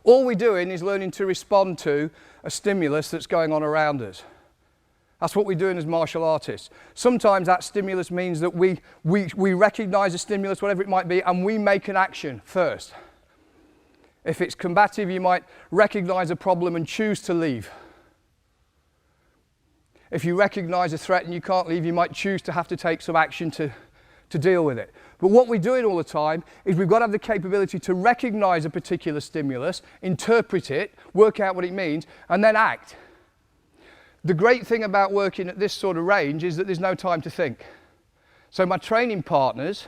All we're doing is learning to respond to a stimulus that's going on around us. That's what we're doing as martial artists. Sometimes that stimulus means that we recognize a stimulus, whatever it might be, and we make an action first. If it's combative, you might recognize a problem and choose to leave. If you recognize a threat and you can't leave, you might choose to have to take some action to deal with it. But what we're doing all the time is we've got to have the capability to recognize a particular stimulus, interpret it, work out what it means, and then act. The great thing about working at this sort of range is that there's no time to think. So my training partners,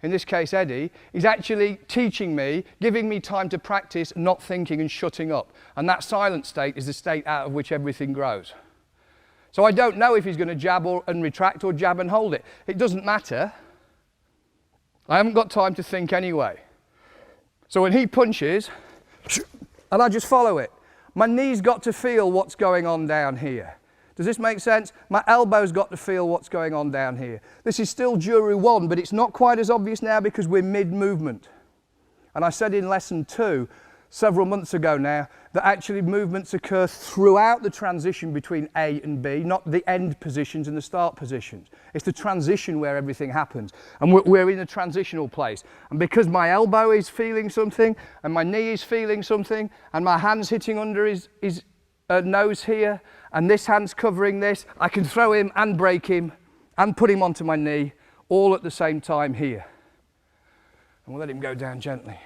in this case Eddie, is actually teaching me, giving me time to practice not thinking and shutting up. And that silent state is the state out of which everything grows. So I don't know if he's going to jab and retract or jab and hold it. It doesn't matter. I haven't got time to think anyway. So when he punches, and I just follow it. My knee's got to feel what's going on down here. Does this make sense? My elbow's got to feel what's going on down here. This is still Juru 1, but it's not quite as obvious now because we're mid-movement. And I said in lesson 2, several months ago now, that actually movements occur throughout the transition between A and B, not the end positions and the start positions. It's the transition where everything happens. And we're in a transitional place. And because my elbow is feeling something, and my knee is feeling something, and my hand's hitting under his nose here, and this hand's covering this, I can throw him and break him and put him onto my knee all at the same time here. And we'll let him go down gently.